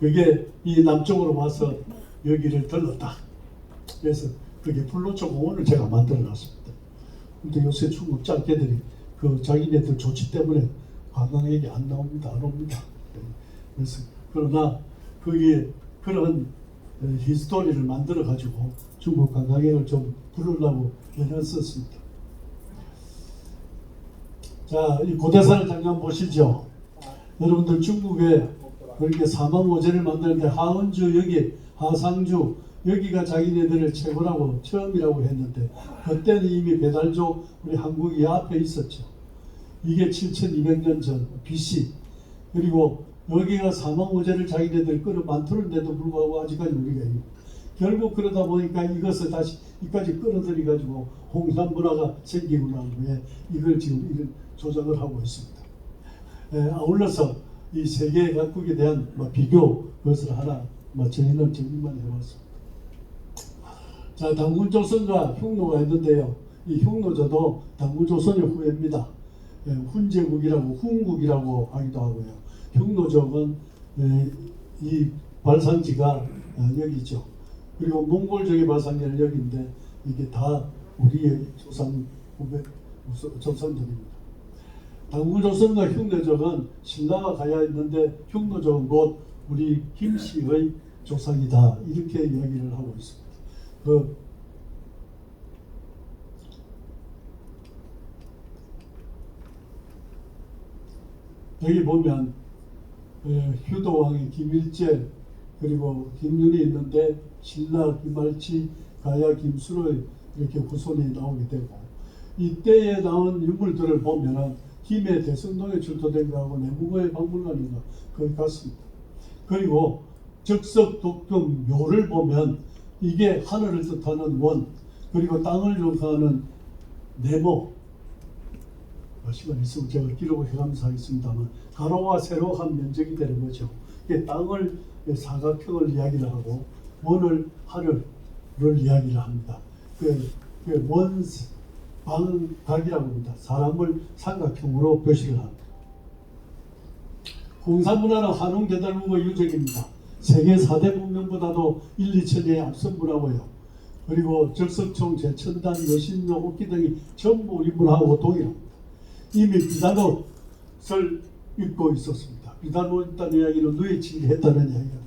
그게 이 남쪽으로 와서 여기를 들렀다. 그래서 그게 불로초 공원을 제가 만들어 놨습니다. 근데 요새 중국 짱깨들이 그 자기네들 조치 때문에 관광객이 안 나옵니다. 안 옵니다. 그래서 그러나 거기에 그런 히스토리를 만들어 가지고 중국 관광객을 좀 부르려고 애를 썼습니다. 자, 이 고대사를 잠깐 보시죠. 여러분들 중국에 그렇게 사망오제를 만드는데 하은주 여기 하상주 여기가 자기네들을 최고라고 처음이라고 했는데 그때는 이미 배달조 우리 한국이 앞에 있었죠. 이게 7200년 전 BC. 그리고 여기가 사망오제를 자기네들 끌어 만드는데도 불구하고 아직까지 우리가 결국 그러다 보니까 이것을 다시 이까지 끌어들여 가지고 홍산 문화가 생기고 난 후에 이걸 지금 이런 조작을 하고 있습니다. 아울러서 이 세계 각국에 대한 비교 그것을 하나 저희는 정리만 해왔습니다. 자, 당군조선과 흉노가 있는데요. 이 흉노조도 당군조선의 후예입니다. 훈제국이라고 훈국이라고 하기도 하고요. 흉노족은 이 발상지가 여기죠. 그리고 몽골족의 발상지는 여기인데 이게 다 우리의 조상 후배 조상들입니다. 당군조선과 흉노족은 신라가 가야 있는데 흉노족은 곧 우리 김씨의 조상이다 이렇게 이야기를 하고 있습니다. 여기 보면 효도왕이 김일제 그리고 김윤이 있는데 신라 김알치 가야 김수로의 이렇게 후손이 나오게 되고 이때에 나온 유물들을 보면은 김해 대성동에 출토된 거하고 내무고의 박물관인가 거기 갔습니다. 그리고 적석 독경 묘를 보면 이게 하늘을 뜻하는 원 그리고 땅을 뜻하는 네모 시간 있으면 제가 기록을 해가면서 하겠습니다만 가로와 세로 한 면적이 되는 거죠. 이게 땅을 사각형을 이야기를 하고 원을 하늘을 이야기를 합니다. 원방각이라고 합니다. 사람을 삼각형으로 표시를 합니다. 홍산문화는 한웅대달문화 유적입니다. 세계 4대 문명보다도 1, 2천년에 앞선 문화고요. 그리고 적석총, 제천단, 여신묘, 옥기 등이 전부 우리 문화하고 동일합니다. 이미 비단옷을 입고 있었습니다. 비단옷 있다는 이야기는 누에치기를 했다는 이야기가 됩니다.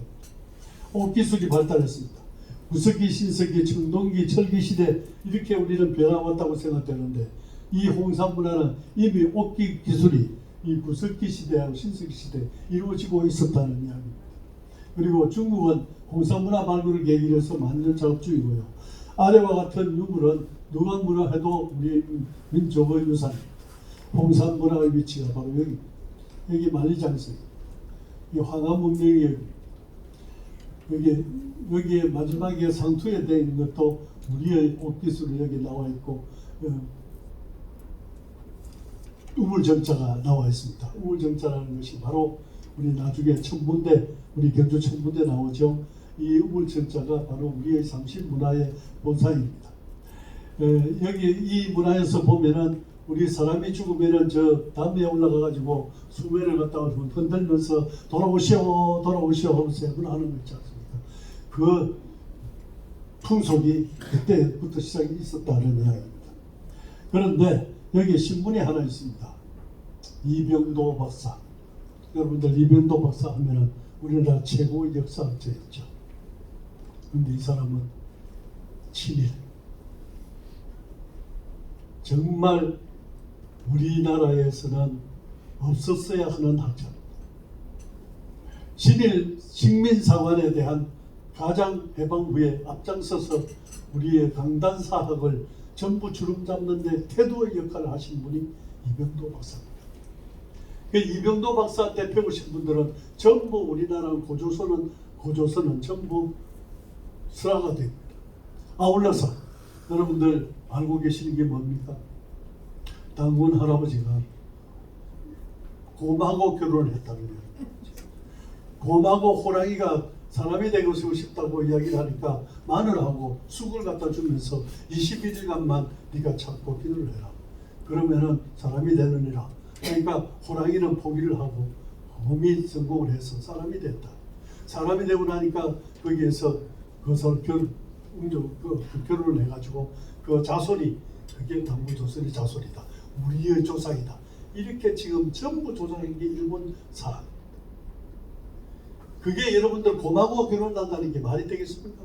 옷기술이 발달했습니다. 구석기, 신석기, 청동기, 철기시대 이렇게 우리는 변화왔다고 생각되는데 이 홍산문화는 이미 옷기 기술이 이 구석기 시대하고 신석기 시대에 이루어지고 있었다는 이야기입니다. 그리고 중국은 홍산문화 발굴을 계기로 해서 만년 작업중이고요. 아래와 같은 유물은 누가 뭐라 해도 우리 민족의 유산입니다. 홍산 문화의 위치가 바로 여기 만리장성, 이 황하 문명이 여기에 마지막에 상투에 되어 있는 것도 우리의 옷기술이 여기 나와 있고 우물정자가 나와 있습니다. 우물정자라는 것이 바로 우리 나중에 천문대, 우리 경주 천문대 나오죠. 이 우물정자가 바로 우리의 상식 문화의 본산입니다. 여기 이 문화에서 보면은 우리 사람이 죽으면은 저 담에 올라가 가지고 수매를 갖다가 흔들면서 돌아오시오 하면서 세 번 하는 거 있지 않습니까? 그 풍속이 그때부터 시작이 있었다는 이야기입니다. 그런데 여기 신문이 하나 있습니다. 이병도 박사. 여러분들 이병도 박사 하면은 우리나라 최고의 역사학자였죠. 그런데 이 사람은 친일. 정말 우리나라에서는 없었어야 하는 학자입니다. 친일 식민사관에 대한 가장 해방 후에 앞장서서 우리의 강단사학을 전부 주름잡는 데 태도의 역할을 하신 분이 이병도 박사입니다. 그 이병도 박사 대표오신 분들은 전부 우리나라 고조선은 전부 슬하가 됩니다. 아울러서 여러분들 알고 계시는 게 뭡니까? 당군 할아버지가 곰하고 결혼을 했다는 거예요. 곰하고 호랑이가 사람이 되고 싶다고 이야기를 하니까 마늘하고 쑥을 갖다 주면서 21일간만 네가 참고 기도를 해라. 그러면은 사람이 되느니라. 그러니까 호랑이는 포기를 하고 곰이 성공을 해서 사람이 됐다. 사람이 되고 나니까 거기에서 그것을 결혼을 해가지고 그 자손이 그게 당군 조선의 자손이다. 우리의 조상이다. 이렇게 지금 전부 조상인 게 일본 사람. 그게 여러분들 고마고 결혼한다는 게 말이 되겠습니까?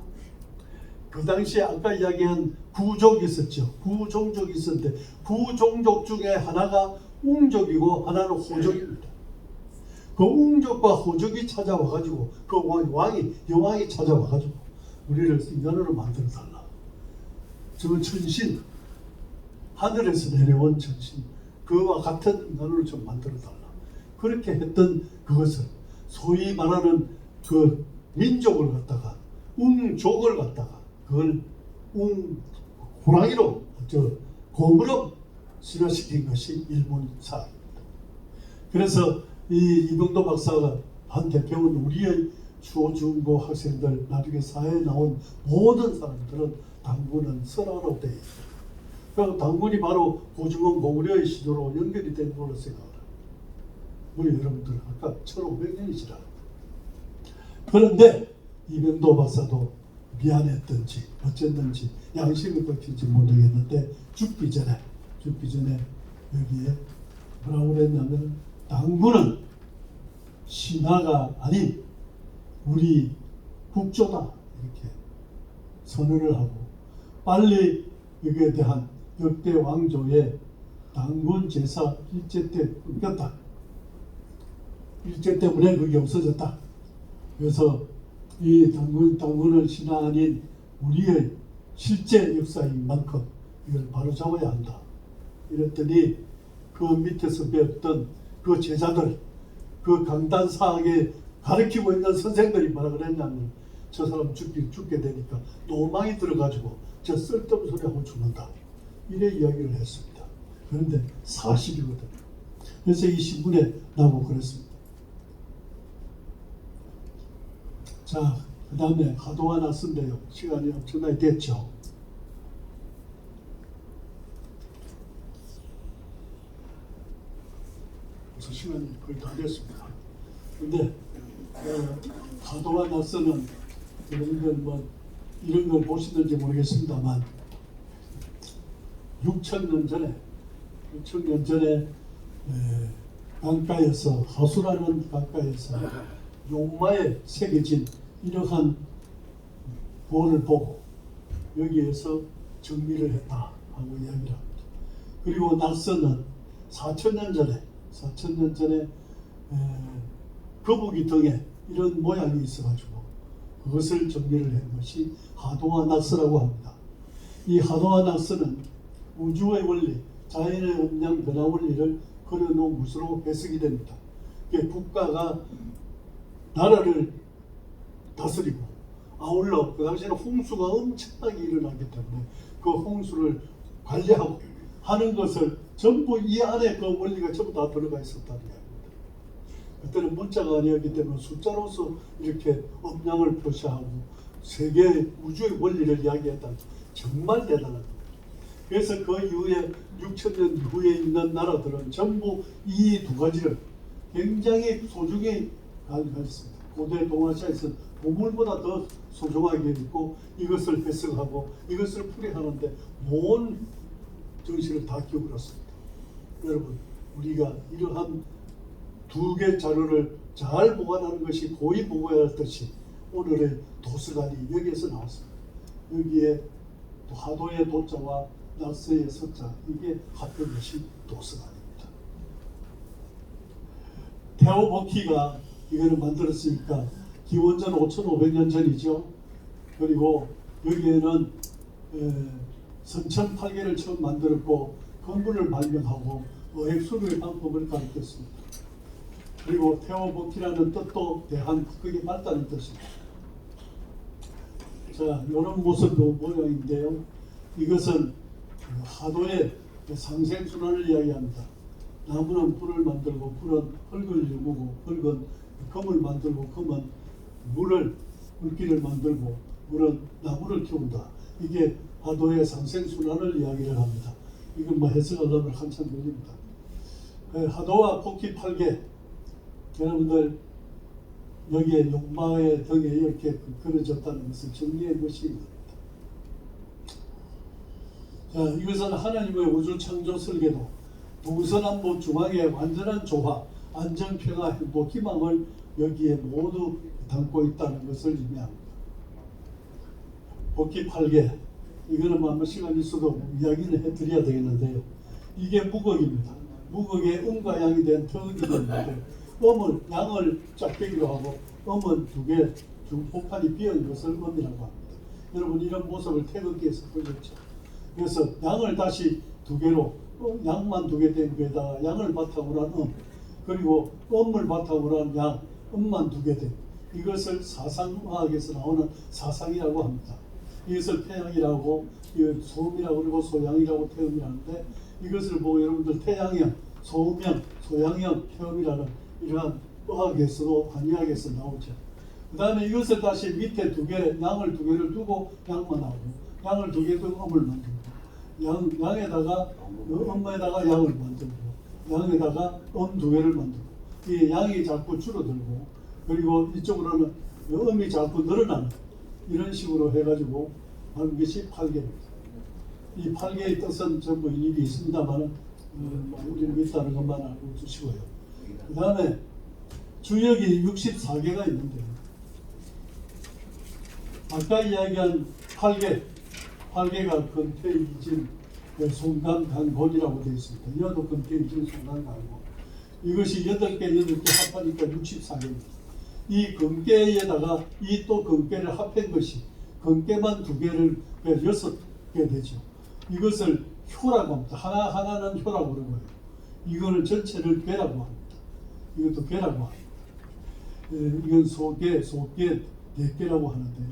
그 당시에 아까 이야기한 구족이 있었죠. 구종족이 있었는데 구종족 중에 하나가 웅족이고 하나는 호족입니다. 그 웅족과 호족이 찾아와가지고 그 여왕이 찾아와가지고 우리를 인간으로 만들어달라. 저 천신, 하늘에서 내려온 천신, 그와 같은 인간으로 좀 만들어달라. 그렇게 했던 그것을 소위 말하는 그 민족을 갖다가 웅족을 갖다가 그걸 호랑이로 곰으로 신화시킨 것이 일본사입니다. 그래서 이 이병도 박사가 한테 배운 우리의 초중고 학생들 나중에 사회에 나온 모든 사람들은 당군은 설화로 되어 있어요. 그럼 당군이 바로 고중원 고구려의 시조로 연결이 된 걸로 생각합니다. 우리 여러분들 아까 1500년이시라. 그런데 이병도 박사도 미안했던지 어쨌든지 양심을 버틸지 모르겠는데 죽기 전에 여기에 뭐라고 그랬냐면 당군은 신하가 아닌 우리 국조다 이렇게 선언을 하고 빨리 여기에 대한 역대 왕조의 당군 제사 일제 때 끊겼다. 일제 때문에 그게 없어졌다. 그래서 이 당군은 신하 아닌 우리의 실제 역사인 만큼 이걸 바로 잡아야 한다. 이랬더니 그 밑에서 배웠던 그 제자들, 그 강단사하게 가르치고 있는 선생들이 뭐라 그랬냐면 저 사람 죽게 되니까 노망이 들어가지고 저 쓸데없는 소리 하고 죽는다. 이래 이야기를 했습니다. 그런데 사실이거든요. 그래서 이 신문에 나오고 그랬습니다. 자, 그 다음에 하도가 났는데요. 시간이 엄청나게 됐죠. 그래서 시간이 거의 다 됐습니다. 근데 하도가 났는 여러분들 뭐 이런 걸 보시는지 모르겠습니다만 6,000년 전에 강가에서 하수라는 강가에서 용마에 새겨진 이러한 본을 보고 여기에서 정리를 했다 하고 이야기를 합니다. 그리고 낙서는 4,000년 전에 거북이 등에 이런 모양이 있어가지고 그것을 정리를 한 것이 하동화 낙서라고 합니다. 이 하동화 낙서는 우주의 원리, 자연의 음양 변화 원리를 그려놓은 것으로 해석이 됩니다. 국가가 나라를 다스리고 아울러 그 당시에는 홍수가 엄청나게 일어나기 때문에 그 홍수를 관리하고 하는 것을 전부 이 안에 그 원리가 전부 다 들어가 있었다는 이야기입니다. 그때는 문자가 아니었기 때문에 숫자로서 이렇게 음양을 표시하고 세계 우주의 원리를 이야기했다. 정말 대단합니다. 그래서 그 이후에 6,000년 이후에 있는 나라들은 전부 이 두 가지를 굉장히 소중히 가졌습니다. 고대 동아시아에서 보물보다 더 소중하게 있고 이것을 해석하고 이것을 풀이하는데 온 정신을 다 기울였습니다. 여러분, 우리가 이러한 두 개 자료를 잘 보관하는 것이 고이 보고해야 할 것이 오늘의 도서관이 여기에서 나왔습니다. 여기에 하도의 도자와 낙서의 서자, 이게 합한 것이 도서관입니다. 테오보키가 이거를 만들었으니까 기원전 5,500년 전이죠. 그리고 여기에는 선천팔계를 처음 만들었고 건물을 발명하고 어획수의 방법을 가르쳤습니다. 그리고 테오보키라는 뜻도 대한 그게 맞다는 뜻입니다. 자, 이런 모습도 모양인데요. 이것은 하도의 상생순환을 이야기합니다. 나무는 불을 만들고 불은 흙을 이루고 흙은 금을 만들고 금은 물기를 만들고 물은 나무를 키운다. 이게 하도의 상생순환을 이야기를 합니다. 이건 뭐 해석하려면 한참 걸립니다. 하도와 포키 8개, 여러분들 여기에 용마의 등에 이렇게 그려졌다는 것을 정리한 것입니다. 자, 이것은 하나님의 우주 창조 설계도 동서남북 중앙의 완전한 조화, 안전, 평화, 행복, 희망을 여기에 모두 담고 있다는 것을 의미합니다. 복기 8개, 이거는 뭐 시간 있어도 이야기를 해드려야 되겠는데요. 이게 무극입니다. 무극에 음과 양이 된 턱이 있는데 음은 양을 짝대기로 하고 음은 두 개, 중폭판이 비어있는 것을 음이라고 합니다. 여러분 이런 모습을 태극기에서 보셨죠. 그래서 양을 다시 두 개로 양만 두 개 된 거에다가 양을 바탕으로 한 그리고 음을 바탕으로 한 양, 음만 두 개 된 이것을 사상화학에서 나오는 사상이라고 합니다. 이것을 태양이라고 소음이라고 그러고 소양이라고 태음이라는데 이것을 보고 여러분들 태양형, 소음형, 소양형, 태음이라는 이러한 의학에서도 한의학에서 나오죠. 그 다음에 이것을 다시 밑에 두 개, 양을 두 개를 두고 양만 하고 양을 두 개 두고 음을 만들고 양에다가 음에다가 양을 만들고 양에다가 두 개를 만들고 이 양이 자꾸 줄어들고 그리고 이쪽으로는 음이 자꾸 늘어나는 이런 식으로 해가지고 하는 것이 8개입니다. 이 8개의 뜻은 전부 일일이 있습니다만 우리는 있다는 것만 알고 주시고요. 그 다음에 주역이 64개가 있는데 아까 이야기한 8개가 근태이진 송강강곤이라고 되어 있습니다. 이것도 근태이진 송강강곤. 이것이 8개 합하니까 64개입니다. 이 근깨에다가 이 또 근깨를 합한 것이 근깨만 2개를 6개 되죠. 이것을 효라고 합니다. 하나하나는 효라고 그러고요. 이거를 전체를 괴라고 합니다. 이것도 괴라고 합니다. 이건 소괴, 4개라고 하는데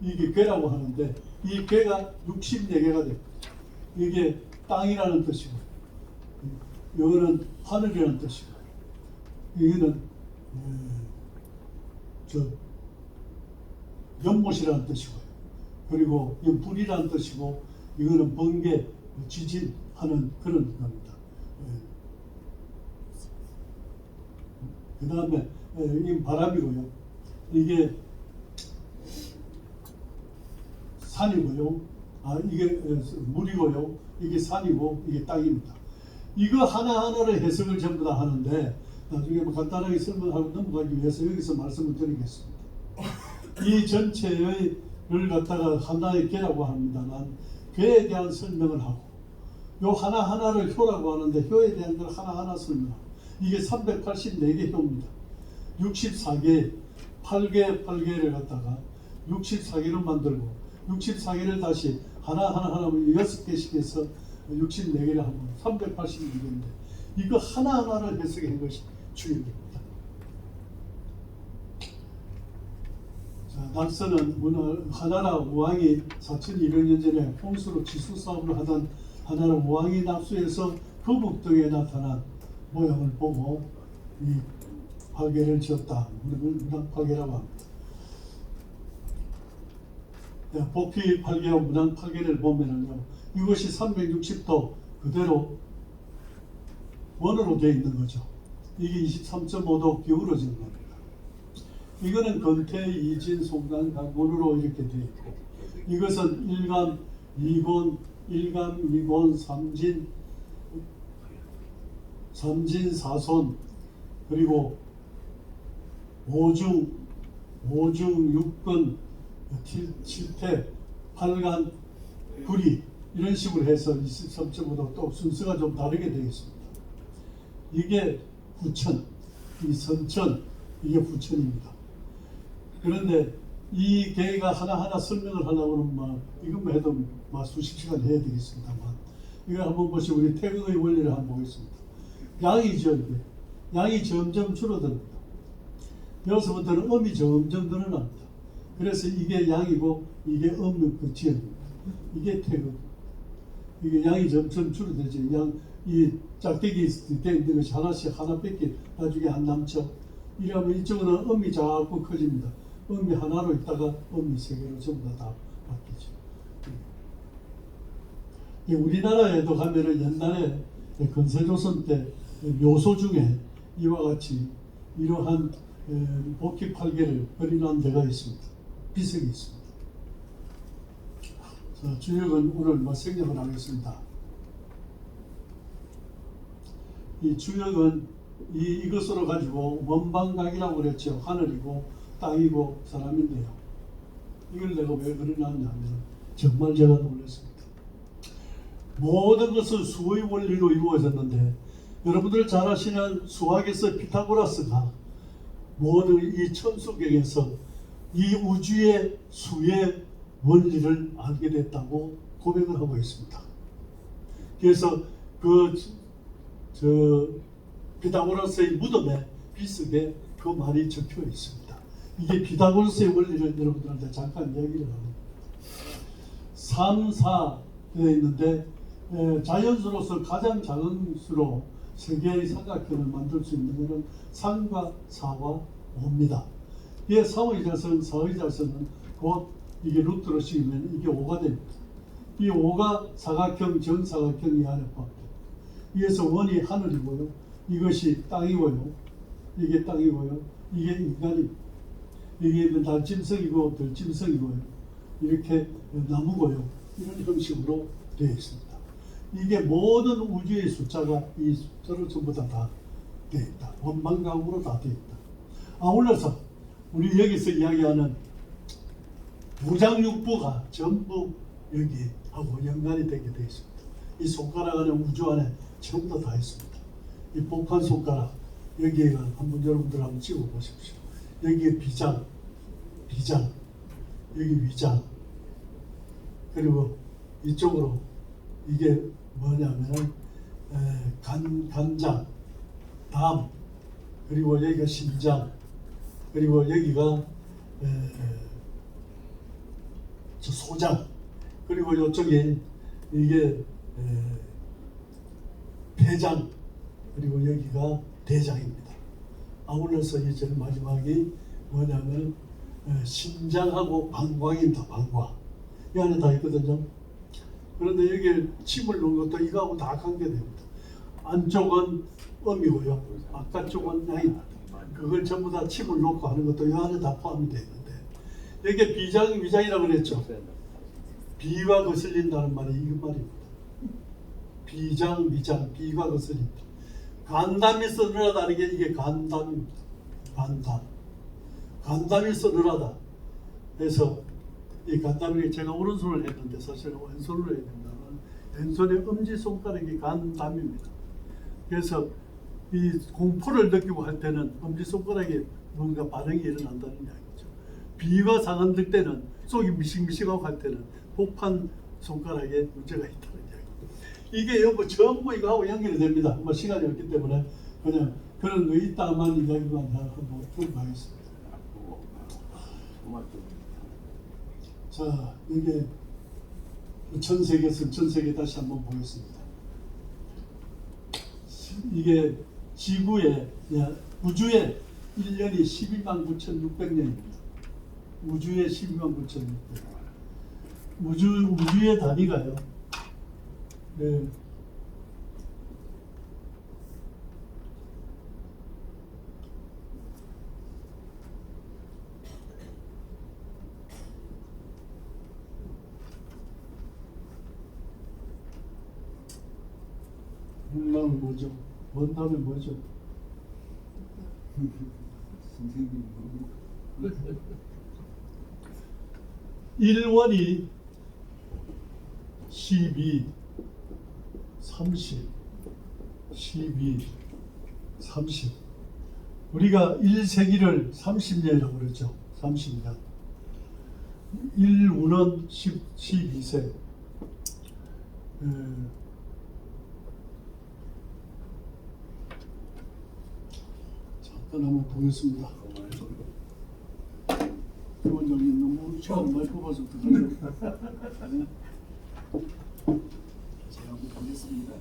이게 괴라고 하는데 이 괴가 64개가 됩니다. 이게 땅이라는 뜻이고 이거는 하늘이라는 뜻이고 이거는 연못이라는 뜻이고요. 그리고 이 불이라는 뜻이고 이거는 번개, 지진하는 그런 겁니다. 그 다음에 이 바람이고요. 이게 산이고요. 이게 물이고요. 이게 산이고 이게 땅입니다. 이거 하나하나를 해석을 전부 다 하는데 나중에 간단하게 설명하고 넘어가기 위해서 여기서 말씀을 드리겠습니다. 이 전체를 갖다가 하나의 괴라고 합니다만 괴에 대한 설명을 하고 요 하나하나를 효라고 하는데 효에 대한 걸 하나하나 설명하고 이게 384개 효입니다. 64개, 8개를 갖다가 64개로 만들고 64개를 다시 하나 6개씩 해서 64개를 하면 386개인데 이거 하나하나를 해석한 것이 주역입니다. 자, 낙서는 하나라 우왕이 4200년 전에 홍수로 지수 싸움을 하던 하나라 우왕이 낙수에서 거북등에 나타난 모양을 보고 이 파괴를 지었다. 우리는 문항파괴라고 합니다. 복귀 파괴와 문항파괴를 보면은요, 이것이 360도 그대로 원으로 되어 있는 거죠. 이게 23.5도 기울어지는 겁니다. 이거는 근태, 이진, 송강, 강곤으로 이렇게 되어 있고 이것은 일감, 이곤, 삼진, 사손 그리고 오중, 육근, 칠태, 팔간, 구리 이런 식으로 해서 23.5도 또 순서가 좀 다르게 되어 있습니다. 이게 후천, 이 선천, 이게 후천입니다. 그런데 이 개가 하나하나 설명을 하려고 하면 이것만 해도 수십 시간 해야 되겠습니다만 이거 한번 보시고 우리 태극의 원리를 한번 보겠습니다. 양이죠. 이게. 양이 점점 줄어듭니다. 여기서부터는 음이 점점 늘어납니다. 그래서 이게 양이고 이게 그 지역입니다. 이게 태극. 이게 양이 점점 줄어들죠. 이 짝대기 있는 것이 하나밖에 나중에 안 남죠. 이러면 이쪽은 음이 자꾸 커집니다. 음이 하나로 있다가 음이 3개로 전부 다 바뀌죠. 우리나라에도 가면은 옛날에 건세조선 때 묘소 중에 이와 같이 이러한 복귀 8개를 어린한 데가 있습니다. 비석이 있습니다. 자, 주역은 오늘 생략을 하겠습니다. 이 주역은 이것으로 가지고 원방각이라고 그랬죠. 하늘이고 땅이고 사람인데요. 이걸 내가 왜 그려놨냐면 정말 제가 놀랐습니다. 모든 것은 수의 원리로 이루어졌는데 여러분들 잘 아시는 수학에서 피타고라스가 모든 이 천수경에서 이 우주의 수의 원리를 알게 됐다고 고백을 하고 있습니다. 그래서 피타고라스의 무덤에 비석에 그 말이 적혀 있습니다. 이게 피타고라스의 원리를 여러분들한테 잠깐 얘기를 합니다. 3, 4 되어 있는데 자연수로서 가장 작은 수로 세 개의 삼각형을 만들 수 있는 것은 3과 4와 5입니다. 이게 3의 자선, 4의 자선은 곧 이게 루트로 씌우면 이게 5가 됩니다. 이 5가 사각형, 정사각형이 아랫밖에. 이에서 원이 하늘이고요. 이것이 땅이고요. 이게 땅이고요. 이게 인간입니다. 이게 달짐승이고 들짐승이고요. 이렇게 나무고요. 이런 형식으로 되어 있습니다. 이게 모든 우주의 숫자가 이 숫자로 전부 다 되어 있다. 원방각으로 다 되어 있다. 아울러서 우리 여기서 이야기하는 무장육부가 전부 여기하고 연관이 되게 되어 있습니다. 이 손가락 안에 우주 안에 전부 다 있습니다. 이 복한 손가락 여기에 한번 여러분들 한번 찍어 보십시오. 여기에 비장, 여기 위장, 그리고 이쪽으로 이게 뭐냐면 간장, 담, 그리고 여기가 심장, 그리고 여기가 소장, 그리고 이쪽에 이게 폐장, 그리고 여기가 대장입니다. 아울러서 이 제일 마지막이 뭐냐면 심장하고 방광입니다. 방광. 이 안에 다 있거든요. 그런데 여기에 침을 넣은 것도 이거하고 다 관계됩니다. 안쪽은 음이고요. 바깥쪽은 양이. 그걸 전부 다 침을 넣고 하는 것도 이 안에 다 포함이 되어 있는데 여기에 비장, 위장이라고 그랬죠. 비가 거슬린다는 말이 이 말입니다. 비장, 위장, 비가 거슬린다. 간담이 서늘하다는 게 이게 간담입니다. 간담이 서늘하다. 그래서 이 간담이 제가 오른손을 했는데 사실 왼손으로 해야 된다면 왼손의 엄지손가락이 간담입니다. 그래서 이 공포를 느끼고 할 때는 엄지손가락에 뭔가 반응이 일어난다는 이야기죠. 비가 상흔들 때는 속이 미식미식하고 할 때는 복판 손가락에 문제가 있다는 이야기. 이게 여보 전부 이거하고 연결이 됩니다. 뭐 시간이 없기 때문에 그냥 그런 거 있다만 이야기만 한번 들어가겠습니다. 자, 이게 전 세계 다시 한번 보겠습니다. 이게 지구의 우주의 1년이 12만 9,600년입니다. 우주의 12만 9,600년. 우주의 단위가요. 네. 원담은 뭐죠? 원담은 뭐죠? 선생님 1원이 12, 30, 12, 30. 우리가 1세기를 30년이라고 그러죠. 30년. 1운은 12세. 잠깐 한번 보겠습니다. 원장님 너무 시간 많이 뽑아서 어떡하죠? 제가 한번 보겠습니다.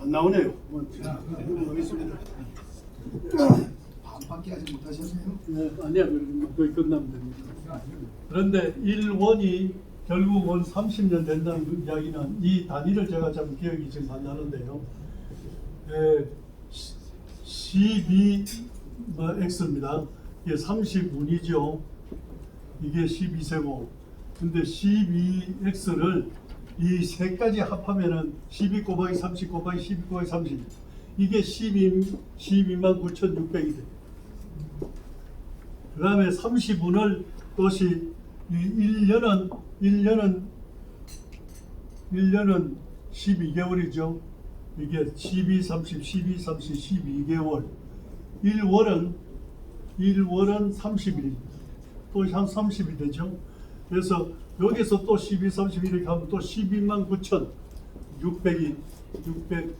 안 나오네요. 하겠습니다. 반밖에 하지 못하셨네요. 네, 아니야. 그러면 거의 끝나면 됩니다. 그런데 1원이 결국은 30년 된다는 이야기는 이 단위를 제가 좀 기억이 지금 안 나는데요. 12x입니다. 이게 30운이죠. 이게 12세고. 근데 12x를 이 세 가지 합하면은 12 곱하기 30 곱하기 12 곱하기 30. 이게 12만 9,600이 돼요. 그 다음에 30운을 또시 1년은 12개월이죠. 이게 12, 30, 12, 30, 12개월. 1월은 30일. 또 한 30이 되죠. 그래서 여기서 또 12, 30 이렇게 하면 또 12만 9,600이 600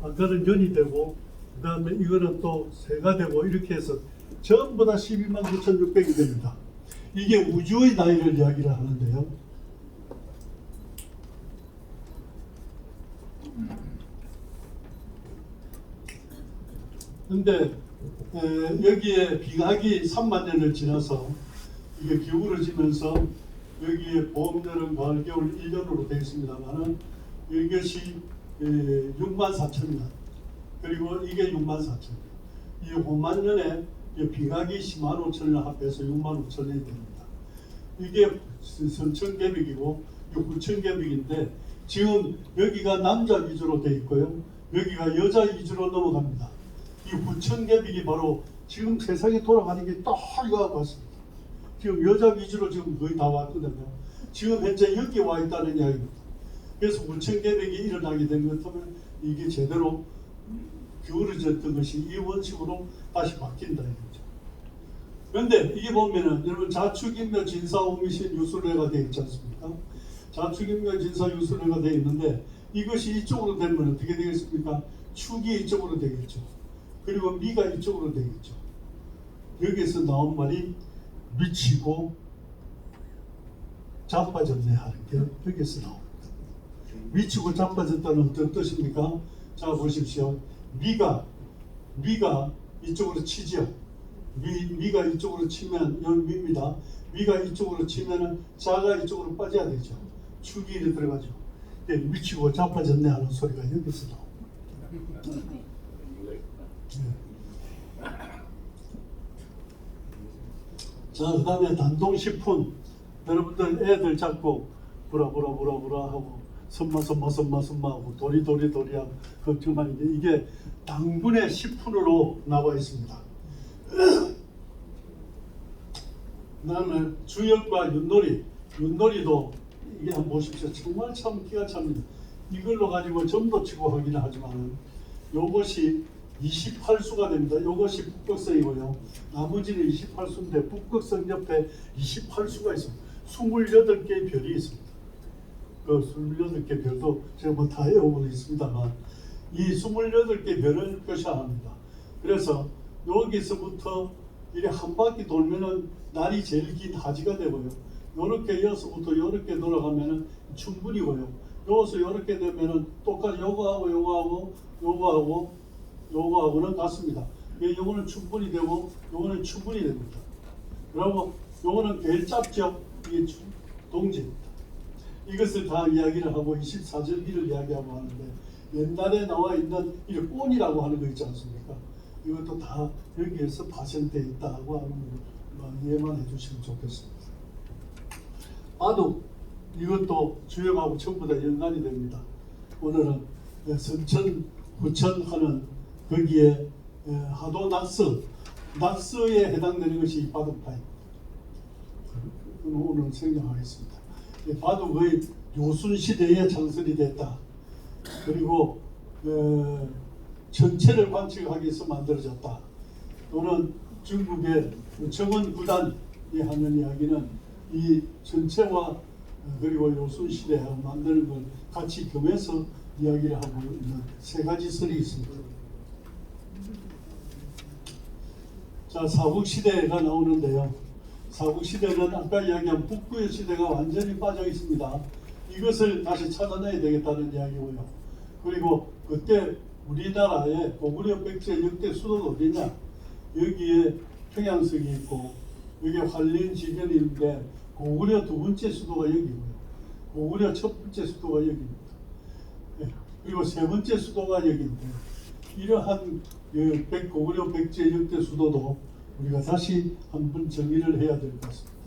아까는 년이 되고 그 다음에 이거는 또 세가 되고 이렇게 해서 전부 다 12만 9,600이 됩니다. 이게 우주의 나이를 이야기를 하는데요. 근데 여기에 비각이 3만 년을 지나서 이게 기울어지면서 여기에 봄, 여름, 가을, 겨울 1년으로 되어 있습니다만은 이것이 6만 4천 년 그리고 이게 6만 4천 년. 이 5만 년에 비각이 10만 5천 년 합해서 6만 5천 년이 됩니다. 이게 선천계획이고 9천계획인데 지금 여기가 남자 위주로 되어 있고요. 여기가 여자 위주로 넘어갑니다. 이 9천계획이 바로 지금 세상이 돌아가는 게 딱 이거 같습니다. 지금 여자 위주로 지금 거의 다 왔거든요. 지금 현재 여기 와 있다는 이야기입니다. 그래서 9천계획이 일어나게 된 것처럼 이게 제대로 기울어졌던 것이 이 원칙으로 다시 바뀐다 이거죠. 그런데 이게 보면은 여러분 자축인묘 진사오미신 유술회가 되어 있지 않습니까? 자축인묘 진사 유술회가 되어 있는데 이것이 이쪽으로 되면 어떻게 되겠습니까? 축이 이쪽으로 되겠죠. 그리고 미가 이쪽으로 되겠죠. 여기에서 나온 말이 미치고 자빠졌네 하는 게 여기에서 나옵니다. 미치고 자빠졌다는 어떤 뜻입니까? 자 보십시오. 미가 이쪽으로 치죠. 미가 이쪽으로 치면 여기 미입니다. 미가 이쪽으로 치면은 자가 이쪽으로 빠져야 되죠. 축이 이리 들어가죠. 미치고 자빠졌네 하는 소리가 여기서 나옵니다. 자, 그 다음에 단동식품. 여러분들 애들 잡고 부라부라 하고 선마 하고 도리 하고 걱정하는데 이게 당분의 식품으로 나와 있습니다. 그 다음에 주역과 윷놀이도 이게 한번 보십시오. 정말 참 기가 찹니다. 이걸로 가지고 점도 치고 하기는 하지만 요것이 28수가 됩니다. 이것이 북극성이고요. 나머지는 28수인데 북극성 옆에 28수가 있습니다. 28개의 별이 있습니다. 그 28개 별도 제가 뭐 다 외우고 있습니다만 이 28개 별을 표시합니다. 그래서 여기서부터 이렇게 한 바퀴 돌면은 날이 제일 긴 하지가 되고요. 요렇게 이어서부터 요렇게 돌아가면은 충분이고요. 여기서 요렇게 되면은 똑같이 요거하고는 같습니다. 요거는 충분히 되고 요거는 충분히 됩니다. 그리고 요거는 제일 짧죠. 이게 동지입니다. 이것을 다 이야기를 하고 24절기를 이야기하고 하는데 옛날에 나와 있는 이 꽃이라고 하는 거 있지 않습니까? 이것도 다 여기에서 파생되어 있다고 하는 걸 이해만 해주시면 좋겠습니다. 바둑 이것도 주역하고 전부 다 연관이 됩니다. 오늘은 선천, 후천 하는 거기에 하도 낙서에 해당되는 것이 바둑파입니다. 오늘 설명하겠습니다. 바둑의 요순시대에 창설이 됐다. 그리고 전체를 관측하기 위해서 만들어졌다. 또는 중국의 정원 구단이 하는 이야기는 이 전체와 그리고 요순시대에 만드는 걸 같이 겸해서 이야기를 하고 있는 세 가지 설이 있습니다. 자, 사국시대가 나오는데요. 사국시대는 아까 이야기한 북구의 시대가 완전히 빠져 있습니다. 이것을 다시 찾아내야 되겠다는 이야기고요. 그리고 그때 우리나라의 고구려 백제 역대 수도가 어디냐? 여기에 평양성이 있고 여기에 한림 지변인데 고구려 두 번째 수도가 여기고요. 고구려 첫 번째 수도가 여기입니다. 예, 그리고 세 번째 수도가 여기인데 이러한 고구려 백제 역대 수도도 우리가 다시 한번 정의를 해야 될 것 같습니다.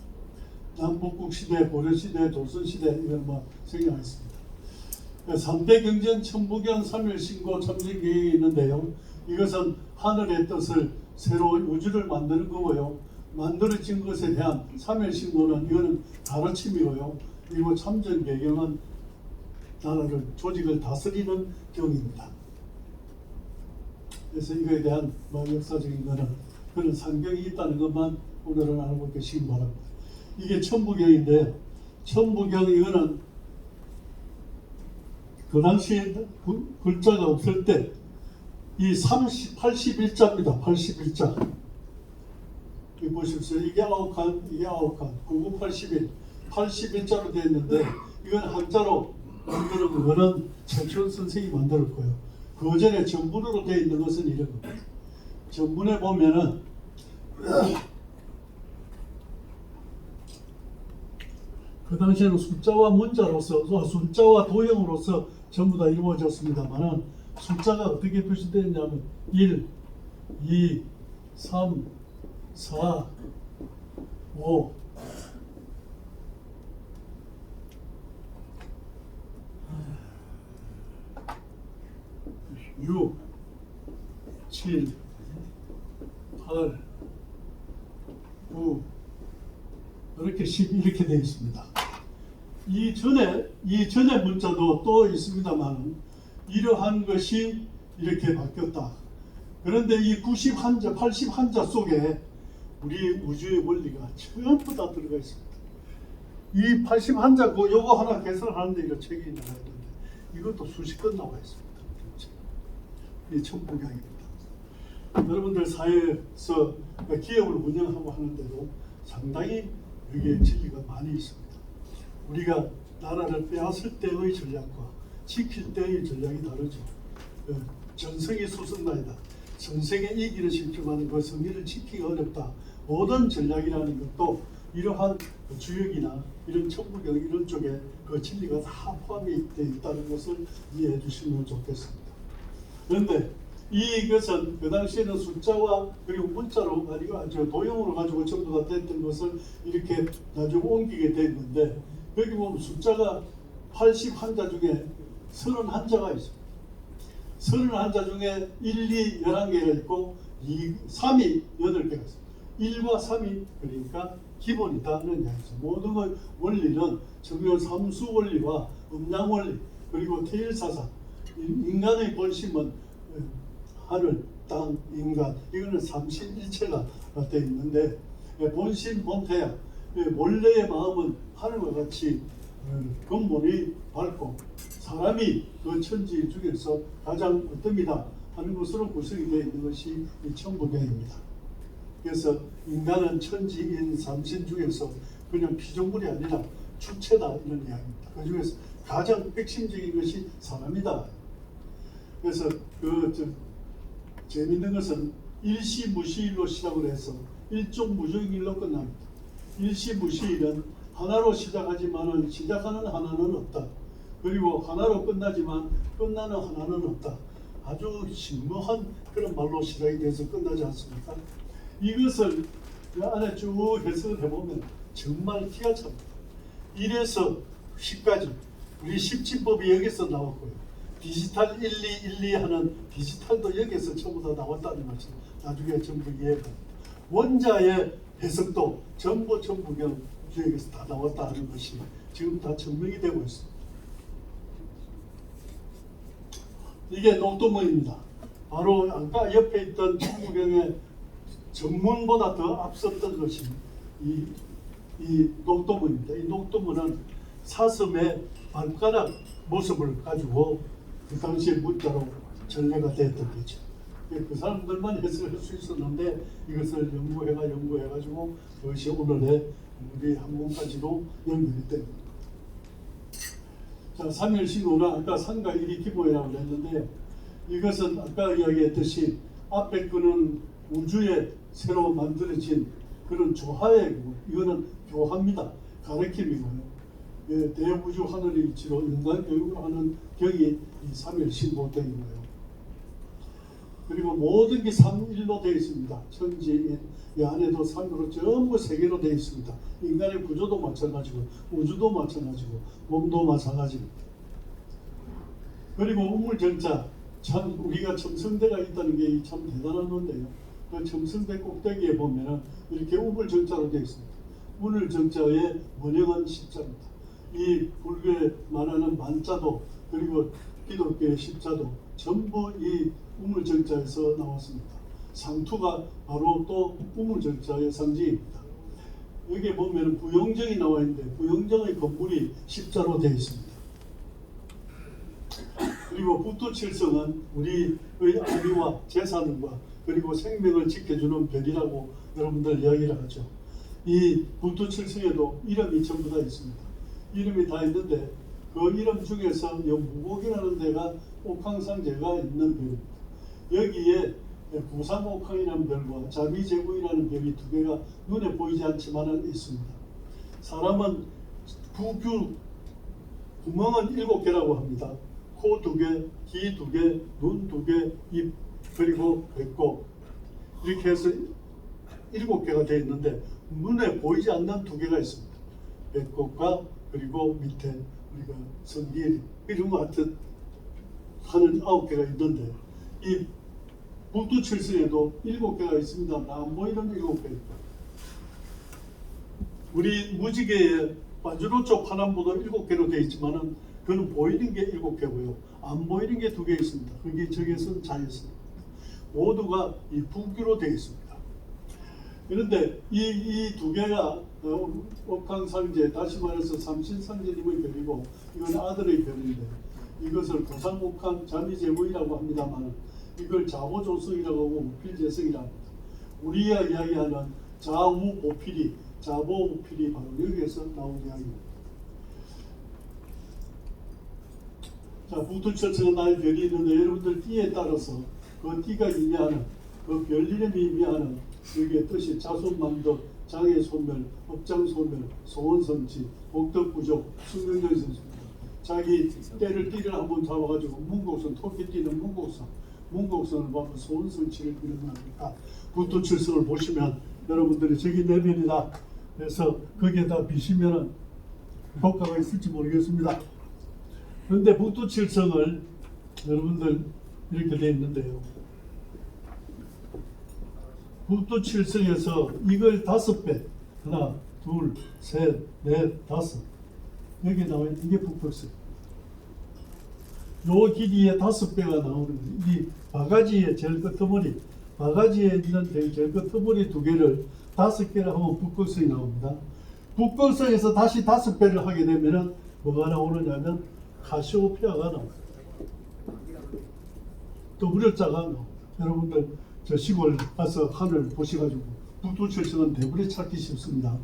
남북국 시대, 고려 시대, 조선 시대 이런 뭐 생각했습니다. 3대 경전 천부경 3일 신고 참전 계획이 있는데요. 이것은 하늘의 뜻을 새로 우주를 만드는 거고요. 만들어진 것에 대한 3일 신고는 이거는 가르침이고요. 그리고 참전 배경은 나라를 조직을 다스리는 경입니다. 그래서 이거에 대한 역사적인 거는 그런 상경이 있다는 것만 오늘은 알고 계시기 바랍니다. 이게 천부경인데 천부경 이거는 그 당시에 글자가 없을 때 이 81자입니다. 81자. 이 보십시오. 이게 9칸, 이게 9칸. 9981. 81자로 되어 있는데 이건 한자로 만드는 거는 최초원 선생이 만들었고요. 그 전에 전문으로 되어 있는 것은 이런 겁니다. 전문에 보면은 그 당시에는 숫자와 문자로서 숫자와 도형으로서 전부 다 이루어졌습니다만은 숫자가 어떻게 표시되었냐면 1, 2, 3, 4, 5 6, 7, 8, 9 이렇게 10 이렇게 되어 있습니다. 이전에 문자도 또 있습니다만 이러한 것이 이렇게 바뀌었다. 그런데 이 91자, 81자 속에 우리 우주의 원리가 전부 다 들어가 있습니다. 이 81자 요거 하나 개설하는데 이거 책이 나와 있는데 이것도 수십 건 나와 있습니다. 이 천부경입니다. 여러분들 사회에서 기업을 운영하고 하는데도 상당히 여기에 진리가 많이 있습니다. 우리가 나라를 빼앗을 때의 전략과 지킬 때의 전략이 다르죠. 전성이 수승나이다. 전생에 이기는 실패하는 그 성리를 지키기 어렵다. 모든 전략이라는 것도 이러한 주역이나 이런 천부경 이런 쪽에 그 진리가 다 포함이 되어 있다는 것을 이해해 주시면 좋겠습니다. 그런데 이것은 그 당시에는 숫자와 그리고 문자로 아주 도형으로 가지고 전부 다 됐던 것을 이렇게 나중에 옮기게 된 건데 여기 보면 숫자가 81자 중에 31자가 있습니다. 31자 중에 1, 2, 11개가 있고 2, 3이 8개가 있습니다. 1과 3이 그러니까 기본이다는 이야기죠. 모든 원리는 정면 삼수 원리와 음양 원리 그리고 태일사상 인간의 본심은 하늘, 땅, 인간 이거는 삼신일체가 되어 있는데 본심, 본태양 원래의 마음은 하늘과 같이 근본이 밝고 사람이 그 천지 중에서 가장 어떻습니다 하는 것으로 구성이 되어 있는 것이 이 천부경입니다. 그래서 인간은 천지인 삼신 중에서 그냥 피조물이 아니라 주체다 이런 이야기입니다. 그 중에서 가장 핵심적인 것이 사람이다. 그래서 재밌는 것은 일시무시일로 시작을 해서 일종무종일로 끝납니다. 일시무시일은 하나로 시작하지만 시작하는 하나는 없다. 그리고 하나로 끝나지만 끝나는 하나는 없다. 아주 심오한 그런 말로 시작이 돼서 끝나지 않습니까? 이것을 그 안에 쭉 해석을 해보면 정말 기가 찹니다. 1에서 10까지 우리 십진법이 여기서 나왔고요. 디지털 1212 하는 디지털도 여기서 전부 다 나왔다는 것을 나중에 전부 이해합니다. 원자의 해석도 전부 천부경 주역에서 다 나왔다 하는 것이 지금 다 증명이 되고 있습니다. 이게 녹두문입니다. 바로 아까 옆에 있던 천부경의 정문보다 더 앞섰던 것이 이 녹두문입니다. 이 녹두문은 사슴의 발가락 모습을 가지고 그 당시에 문자로 전래가 됐던 거죠. 그 사람들만 해석할 수 있었는데 이것을 연구해가지고 그것이 오늘의 우리 학문까지도 연결이 됩니다. 자, 3일 신호는 아까 상가 1위 기보이라고 했는데 이것은 아까 이야기했듯이 앞에 거는 우주에 새로 만들어진 그런 조화의 이거는 교화입니다. 가르침이고요. 예, 대우주 하늘의 이치로 인간 교육을 하는 격이 이 3일 신보등이고요. 그리고 모든 게 3일로 되어 있습니다. 천지 이 안에도 3으로 전부 3개로 되어 있습니다. 인간의 구조도 마찬가지고 우주도 마찬가지고 몸도 마찬가지입니다. 그리고 우물정자 참 우리가 첨성대가 있다는 게 참 대단한 건데요. 그 첨성대 꼭대기에 보면은 이렇게 우물정자로 되어 있습니다. 우물정자의 원형은 십자입니다. 이 불교에 말하는 만자도 그리고 기독교의 십자도 전부 이 우물정자에서 나왔습니다. 상투가 바로 또 우물정자의 상징입니다. 여기에 보면 부영정이 나와 있는데 부영정의 건물이 십자로 되어 있습니다. 그리고 북두칠성은 우리의 안위와 재산과 그리고 생명을 지켜주는 별이라고 여러분들 이야기를 하죠. 이 북두칠성에도 이름이 전부 다 있습니다. 이름이 다 있는데 그 이름 중에서 무곡이라는 데가 옥황상제가 있는 별입니다. 여기에 구삼옥황이라는 별과 자비제구이라는 별이 두 개가 눈에 보이지 않지만은 있습니다. 사람은 부규 구멍은 7개라고 합니다. 코 2개, 귀 2개, 눈 2개, 입 그리고 배꼽 이렇게 해서 7개가 되어 있는데 눈에 보이지 않는 2개가 있습니다. 배꼽과 그리고 밑에 우리가 성기 이런 것 같은 하는 9개가 있는데 이 북두칠성에도 7개가 있습니다. 안 보이는 7개. 우리 무지개의 반주로 쪽 파남보도 7개로 되어 있지만은 그는 보이는 게 7개고요. 안 보이는 게 2개 있습니다. 그게 저기에서는 자였습니다. 모두가 이 북유로 되어 있습니다. 그런데 이 2개가 옥황상제 다시 말해서 삼신상제님의 별이고 이건 아들의 별인데 이것을 구삼옥황 자비제구이라고 합니다만 이걸 자보조성이라고 하고 무필재성이라고 합니다. 우리가 이야기하는 자우보필이 자보보필이 바로 여기에서 나온 이야기입니다. 자, 북두칠성은 나의 별이 있는데 여러분들 띠에 따라서 그 띠가 의미하는 그 별 이름이 의미하는 여기에 뜻이 자손만덕, 장애소멸, 업장소멸, 소원성취, 복덕부족, 숙명정성입니다. 자기 띠를 한번 잡아가지고 문곡선, 토끼띠는 문곡선을 보면 소원성취를 이루나니까 북두칠성을 보시면 여러분들이 저기 내 별이다. 그래서 거기에다 비시면은 효과가 있을지 모르겠습니다. 그런데 북두칠성을 여러분들 이렇게 되어 있는데요. 북두칠성에서 이걸 5배 하나, 둘, 셋, 넷, 5 여기 나와 있는 이게 북극성. 요 길이에 5배가 나오는 이 바가지의 제일 끝머리, 바가지에 있는 제일 끝머리 2개를 5개를 하면 북극성이 나옵니다. 북극성에서 다시 5배를 하게 되면은 뭐가 나오느냐면 카시오페아가 나옵니다. 또 무력자가 나옵니다. 여러분들 저 시골 가서 하늘 보셔가지고 북두칠성은 대부리 찾기 쉽습니다.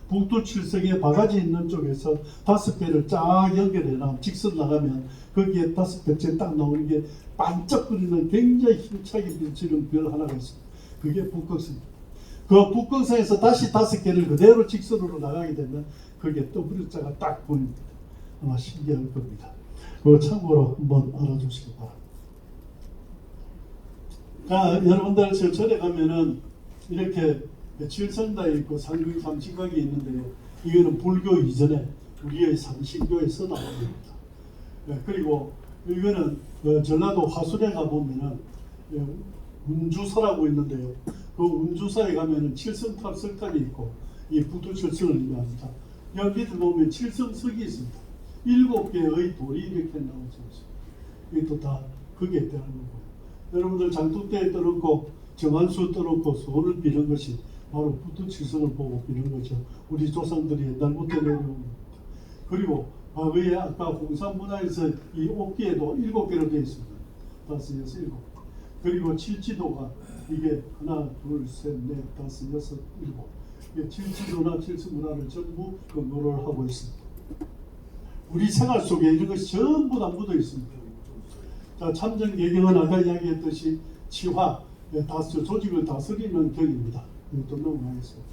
북두칠성에 바가지 있는 쪽에서 5배를 쫙 연결해 놔 직선 나가면 거기에 5배째 딱 나오는 게 반짝거리는 굉장히 힘차게 비치는 별 하나가 있습니다. 그게 북극성입니다. 그 북극성에서 다시 5개를 그대로 직선으로 나가게 되면 거기에 또 무력자가 딱 보입니다. 아마 신기할 겁니다. 그거 참고로 한번 알아주시기 바랍니다. 자, 여러분들 저 절에 가면은 이렇게 칠성다에 있고 상중이 삼신각이 있는데요. 이거는 불교 이전에 우리의 삼신교에서 나온 겁니다. 그리고 이거는 전라도 화순에 가보면은 운주사라고 있는데요. 그 운주사에 가면은 칠성탑석탑이 있고 이 북두칠성을 의미합니다. 여기 밑에 보면 칠성석이 있습니다. 7개의 돌이 이렇게 나오죠. 이것도 다 거기에 대한 거고. 여러분들 장독대에 떠놓고 정한수 떠놓고 소원을 비는 것이 바로 북두칠성을 보고 비는 거죠. 우리 조상들이 옛날부터 내려온 겁니다. 그리고 과거에 아까 홍산문화에서 이 옥기에도 7개로 되어 있습니다. 5, 6, 7. 그리고 칠지도가 이게 하나, 둘, 셋, 넷, 5, 6, 7. 칠지도나 칠수문화를 전부 근거를 하고 있습니다. 우리 생활 속에 이런 것이 전부 다 묻어 있습니다. 자, 참전 개경은 아까 이야기했듯이 치화, 조직을 다스리는 격입니다. 이것도 넘어가겠습니다.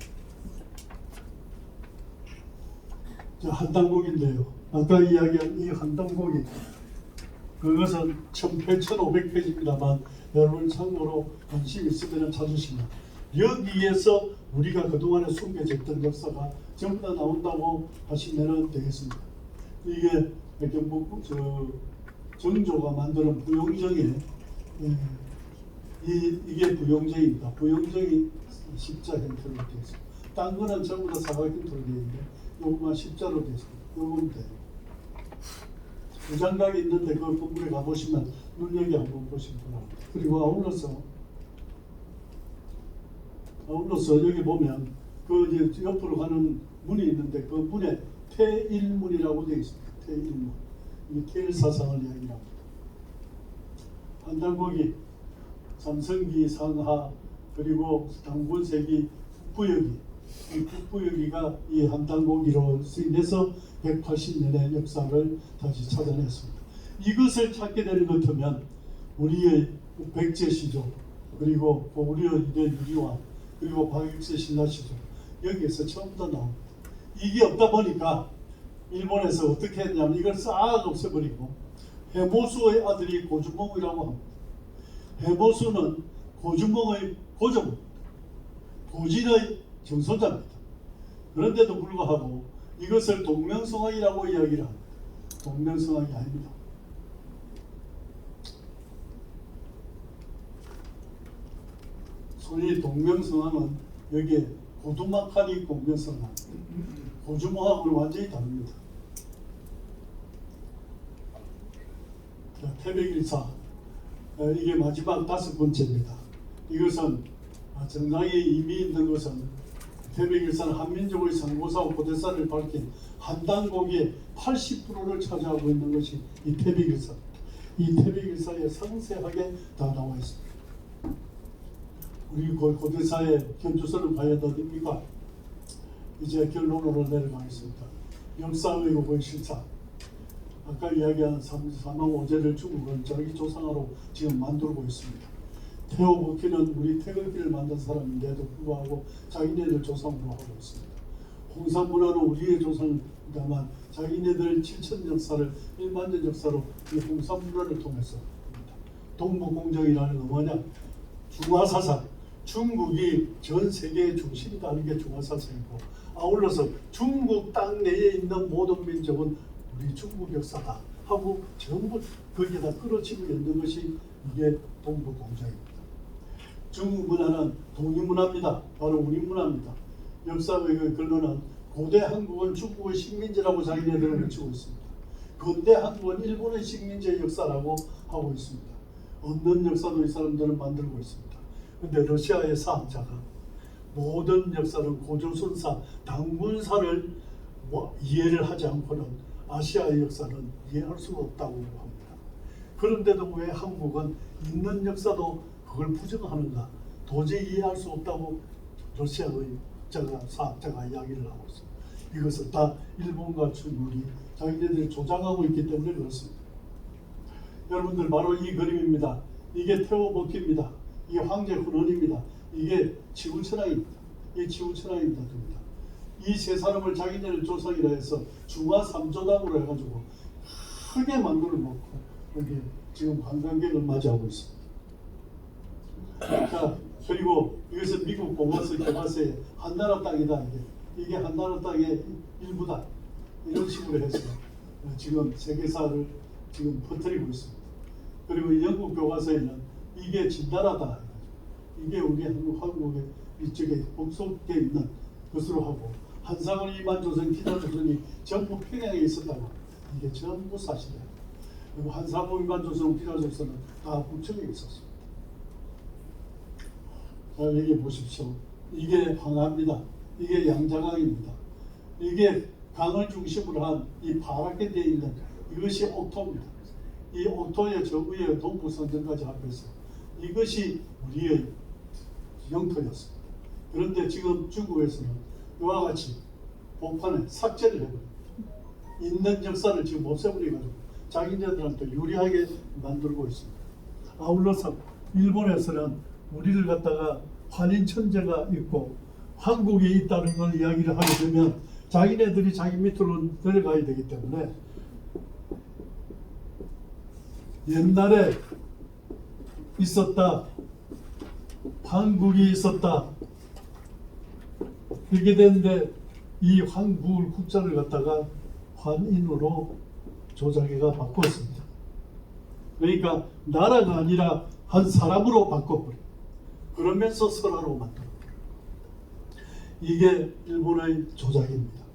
자, 한당곡인데요. 아까 이야기한 이 한당곡이 그것은 1500페이지입니다만 여러분 참고로 관심 있으면 찾으시면 여기에서 우리가 그동안에 숨겨졌던 역사가 전부 다 나온다고 하시면 되겠습니다. 이게 경북 정조가 만드는 부용정에 이게 부용정입니다. 부용정이 십자 형태로 되어 있습니다. 딴 거는 전부 다 사각 형태로 되어 있는데 요것만 십자로 되어 있습니다. 요건데 부장각이 있는데 그 건물에 가보시면 눈여기 한번 보시기 바랍니다. 그리고 아울러서 여기 보면 그 이제 옆으로 가는 문이 있는데 그 문에 태일문이라고 되어 있습니다. 태일문. 이 태일사상을 이야기합니다. 한당곡이 삼성기, 상하, 그리고 당군세기, 북부여기, 이 북부여기가 이 한당곡이로 쓰임해서 180년의 역사를 다시 찾아냈습니다. 이것을 찾게 되는 것 같으면 우리의 백제시조, 그리고 우리의 유리왕, 그리고 박익세 신라시조 여기에서 처음 다 나옵니다. 이게 없다 보니까 일본에서 어떻게 했냐면 이걸 싹 없애버리고 해모수의 아들이 고주몽이라고 합니다. 해모수는 고주몽의 고종, 고진의 정손자입니다. 그런데도 불구하고 이것을 동명성악이라고 이야기를 합니다. 동명성악이 아닙니다. 소위 동명성악은 여기에 고두막하니 동명성악, 고주몽하고는 완전히 다릅니다. 태백일사, 이게 마지막 5번째입니다. 이것은 정상에 이미 있는 것은 태백일사는 한민족의 상고사와 고대사를 밝힌 한당곡의 80%를 차지하고 있는 것이 이 태백일사입니다. 이 태백일사에 상세하게 다 나와 있습니다. 우리 고대사의 견주서는 과연 어디입니까? 이제 결론으로 내려가겠습니다. 역사의혹의 실사. 아까 이야기한 사망 오제를 중국은 자기 조상으로 지금 만들고 있습니다. 태호복희는 우리 태극기를 만든 사람인데도 불구하고 자기네들 조상으로 하고 있습니다. 홍산문화는 우리의 조상입니다만 자기네들 7천 역사를 1만년 역사로 이 홍산문화를 통해서 동북공정이라는 건 뭐냐? 중화사상, 중국이 전 세계의 중심이다 하는 게 중화사상이고 아울러서 중국 땅 내에 있는 모든 민족은 우리 중국 역사다 하고 전부 거기에다 끌어치고 있는 것이 이게 동북공정입니다. 중국 문화는 동이문화입니다. 바로 우리 문화입니다. 역사의 근로는 고대 한국은 중국의 식민지라고 자기네들은 외치고 있습니다. 근대 한국은 일본의 식민지의 역사라고 하고 있습니다. 없는 역사도 이 사람들은 만들고 있습니다. 그런데 러시아의 사학자가 모든 역사는 고조선사, 당군사를 이해를 하지 않고는 아시아의 역사는 이해할 수가 없다고 합니다. 그런데도 왜 한국은 있는 역사도 그걸 부정하는가? 도저히 이해할 수 없다고 러시아의 사학자가 이야기를 하고 있습니다. 이것을 다 일본과 중국이 자기네들이 조장하고 있기 때문에 그렇습니다. 여러분들 바로 이 그림입니다. 이게 태호복희입니다. 이게 황제 훈원입니다. 이게 치우천왕입니다. 이 치우천왕입니다. 이 세 사람을 자기네들 조상이라 해서 중화 3조당으로 해가지고 크게 만들어 놓고 여기 지금 관광객을 맞이하고 있습니다. 자, 그리고 이것은 미국 고마스 개발서의 한나라 땅이다. 이게 한나라 땅의 일부다. 이런 식으로 해서 지금 세계사를 지금 퍼뜨리고 있습니다. 그리고 영국 교과서에는 이게 진나라다. 이게 우리 한국의 이쪽에 북쪽에 있는 것으로 하고 한상을 이만조선, 기자조선이 전부 평양에 있었다고 이게 전부 사실이에요. 그리고 한상을 이만조선, 기자조선은 다 북쪽에 있었습니다. 자, 여기 보십시오. 이게 황하입니다. 이게 양자강입니다. 이게 강을 중심으로 한 이 파랗게 되어 있는 이것이 옥토입니다. 이 옥토의 저 위에 동부성전까지 합해서 이것이 우리의 영토였습니다. 그런데 지금 중국에서는 이와 같이 본판에 삭제를 해버립니다. 있는 역사를 지금 없애버려가지고 자기네들한테 유리하게 만들고 있습니다. 아울러서 일본에서는 우리를 갖다가 환인 천재가 있고 한국에 있다는 걸 이야기를 하게 되면 자기네들이 자기 밑으로 내려가야 되기 때문에 옛날에 있었다, 한국이 있었다 이렇게 되는데 이 한국을 국자를 갖다가 환인으로 조자기가 바꿨습니다. 그러니까 나라가 아니라 한 사람으로 바꿔버려. 그러면서 설화로 만들어. 이게 일본의 조작입니다.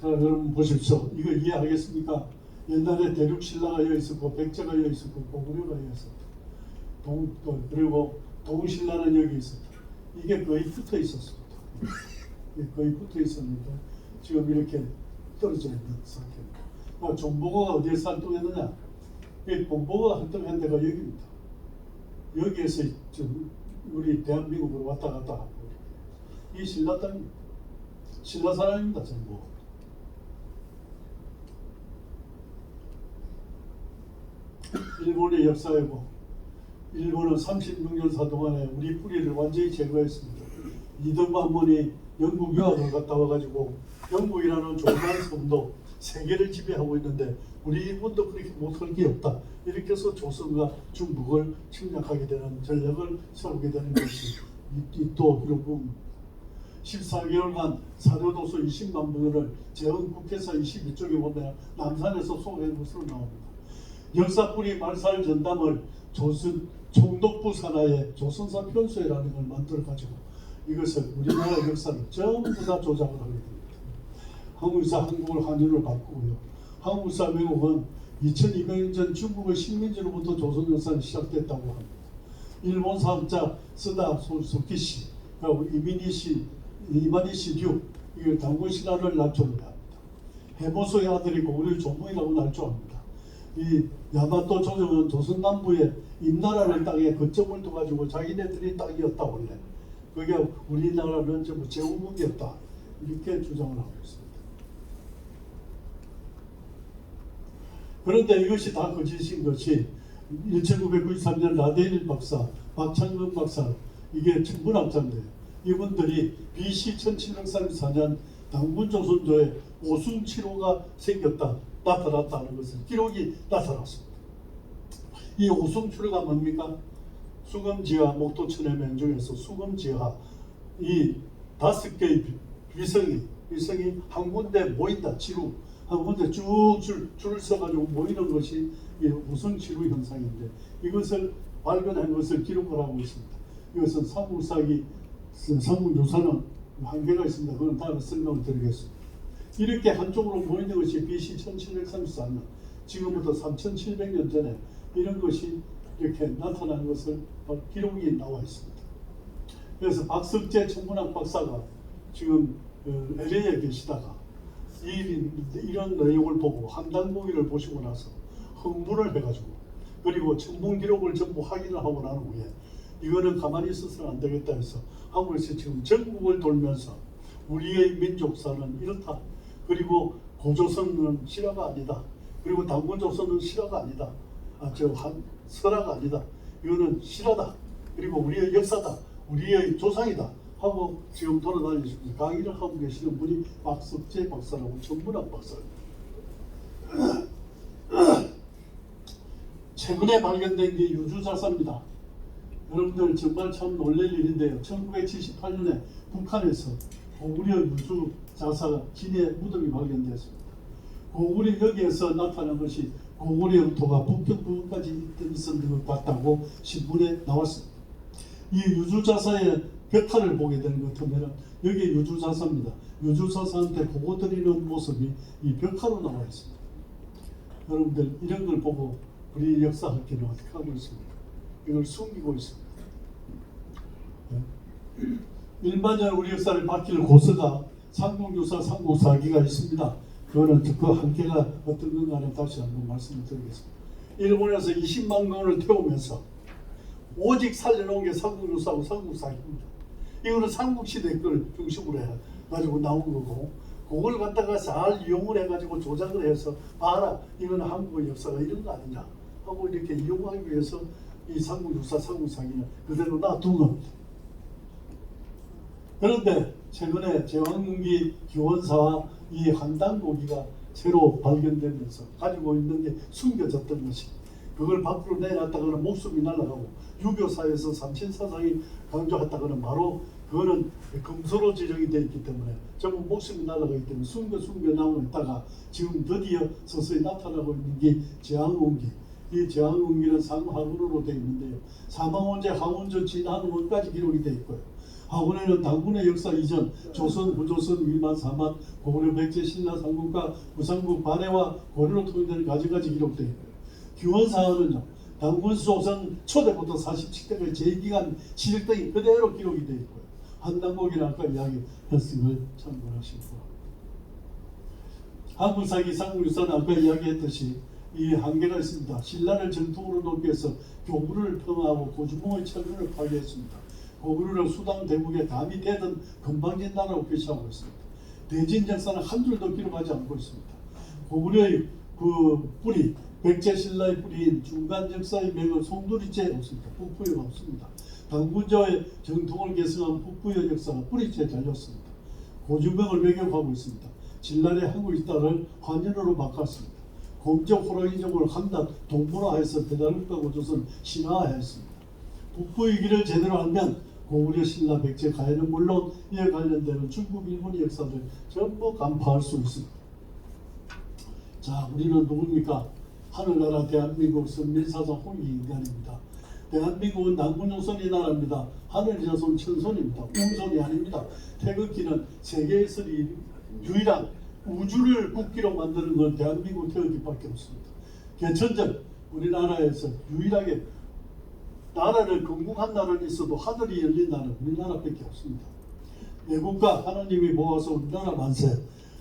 자, 여러분 보십시오. 이거 이해하겠습니까? 옛날에 대륙신라가 여기 있었고 백제가 여기 있었고 고구려가 여기 있었고 그리고 동신라는 여기 있었다. 이게 거의 붙어 있었습니다. 거의 붙어 있었는데 지금 이렇게 떨어져 있는 상태입니다. 정보가 어디에서 활동했느냐? 이 정보가 활동한 데가 여기입니다. 여기에서 지금 우리 대한민국으로 왔다 갔다 하고 이 신라 땅입니다. 신라 사람입니다. 전부. 일본의 역사이고 일본은 36년사 동안에 우리 뿌리를 완전히 제거했습니다. 이등만문이 영국 유학을 갔다 와가지고 영국이라는 조그만 섬도 세계를 지배하고 있는데 우리 일본도 그렇게 못할 게 없다. 이렇게 해서 조선과 중국을 침략하게 되는 전략을 세우게 되는 것이 또 이런 14개월간 사료도서 20만 분을 제헌국회사 22쪽에 보면 남산에서 소개한 것으로 나옵니다. 역사뿌리 말살 전담을 조선 총독부 산하에 조선사 편수회라는 걸 만들어 가지고 이것을 우리나라 역사를 전부 다 조작을 하게 됩니다. 한국사 한국을 한인으로 바꾸고요. 한국사 왜곡은 2200년 전 중국의 식민지로부터 조선 역사는 시작됐다고 합니다. 일본 사학자 쓰다 소키시 그리고 이마니시 류 이걸 단군 신화를 날조를 합니다. 해보소의 아들이 고구려 조문이라고 날조합니다. 이 야마토 조정은 조선 남부의 임나라를 땅에 거점을 둬가지고 자기네들이 땅이었다 원래. 그게 우리나라는 전부 제후국이었다 이렇게 주장을 하고 있습니다. 그런데 이것이 다 거짓인 것이 1993년 라데일 박사, 박창근 박사 이게 천문학자인데 이분들이 BC 1734년 당군조선조에 오승치로가 생겼다 나타났다는 것을 기록이 나타났습니다. 이 오승치로가 뭡니까? 수금지하 목도천의 명 중에서 수금지하 이 5개의 위성이 한 군데 모인다. 지루 한 군데 쭉 줄을 서가지고 모이는 것이 이 우성지루 현상인데 이것을 발견한 것을 기록을 하고 있습니다. 이것은 삼국유사는 한계가 있습니다. 그건 다음에 설명을 드리겠습니다. 이렇게 한쪽으로 모이는 것이 BC 1734년 지금부터 3700년 전에 이런 것이 이렇게 나타난 것을 기록이 나와 있습니다. 그래서 박석재 천문학 박사가 지금 LA에 계시다가 이런 내용을 보고 한단고기를 보시고 나서 흥분을 해가지고 그리고 천문 기록을 전부 확인을 하고 난 후에 이거는 가만히 있어서는 안 되겠다 해서 한국에서 지금 전국을 돌면서 우리의 민족사는 이렇다. 그리고 고조선은 실화가 아니다. 그리고 당군조선은 실화가 아니다. 설화가 아니다. 이거는 실화다. 그리고 우리의 역사다. 우리의 조상이다. 하고 지금 돌아다니시면서 강의를 하고 계시는 분이 박석재 박사라고 천문학 박사입니다. 최근에 발견된 게 유주자사입니다. 여러분들 정말 참 놀랄 일인데요. 1978년에 북한에서 고구려 유주자사 진해 무덤이 발견됐습니다. 고구려 여기에서 나타난 것이 고구려 영토가 북경 부근까지 있었는 것 같다고 신문에 나왔습니다. 이 유주자사의 벽화를 보게 되는 것 같으면 여기 유주자사입니다. 유주자사한테 보고 드리는 모습이 이 벽화로 나와 있습니다. 여러분들 이런 걸 보고 우리 역사학계는 어떻게 하고 있습니까? 이걸 숨기고 있습니다. 일반적으로 우리 역사를 밝힐 고서가 삼국유사, 삼국사기가 있습니다. 그거는 그 한계가 어떤 건가는 다시 한번 말씀을 드리겠습니다. 일본에서 20만 권을 태우면서 오직 살려놓은 게 삼국유사하고 삼국사기입니다. 이거는 삼국시대 걸 중심으로 해 가지고 나온 거고, 그걸 갖다가 잘 이용을 해가지고 조작을 해서 봐라 이거는 한국의 역사가 이런 거 아니냐 하고 이렇게 이용하기 위해서 이 삼국유사 삼국사기는 그대로 놔둔 겁니다. 그런데 최근에 제왕문기 기원사와 이 한단고기가 새로 발견되면서 가지고 있는 게 숨겨졌던 것이, 그걸 밖으로 내놨다가는 목숨이 날아가고, 유교사에서 삼신사상이 강조했다가는 바로 그거는 금소로 지정이 되어 있기 때문에 전부 목숨이 날아가기 때문에 숨겨 나오고 있다가 지금 드디어 서서히 나타나고 있는 게 제왕운기. 이 제왕운기는 상하군으로 되어 있는데요. 사망원제 하원조 진한원까지 기록이 되어 있고요. 하원에는 당군의 역사 이전, 조선, 부조선, 위만, 사만, 고구려, 백제, 신라, 삼국과 부삼국, 반해와 고려로 통일되는 가지가지 기록되어 있고요. 기원사원은요, 당군 조선 초대부터 47대까지 제2기간 시작 등이 그대로 기록이 되어 있고요. 한단고기는 아까 이야기했은 걸 참고하시고, 한국사기 삼국유사는 아까 이야기했듯이 이 한계가 있습니다. 신라를 정통으로 놓기 위해서 교구를 평화하고 고주몽의 철근을 파괴했습니다. 고구려를 수당 대국에 감히 대든 건방진 나라로 표시하고 있습니다. 대진 역사는 한 줄도 기록하지 않고 있습니다. 고구려의 그 뿌리, 백제 신라의 뿌리인 중간 역사의 맥은 송두리째 없습니다. 북부여가 없습니다. 당군자의 정통을 계승한 북부여 역사가 뿌리째 달렸습니다. 고주명을 외교하고 있습니다. 진란의 한국 일단을 환연으로 바꿨습니다. 공적 호랑이족을 한낱 동문화해서 배달국가 고조선 신화화했습니다. 북부의 길을 제대로 알면 고구려, 신라, 백제, 가해는 물론 이에 관련되는 중국, 일본의 역사를 전부 간파할 수 있습니다. 자, 우리는 누굽니까? 하늘나라 대한민국 선민사상 홍익인간입니다. 대한민국은 남군용선이 나라입니다. 하늘자손 천손입니다. 우손이 아닙니다. 태극기는 세계에서 유일한 우주를 국기로 만드는 건 대한민국 태극기밖에 없습니다. 개천절 우리나라에서 유일하게 나라를 건국한 나라는 있어도 하늘이 열린 나라는 우리나라밖에 없습니다. 외국과 하나님이 모아서 우리나라 만세,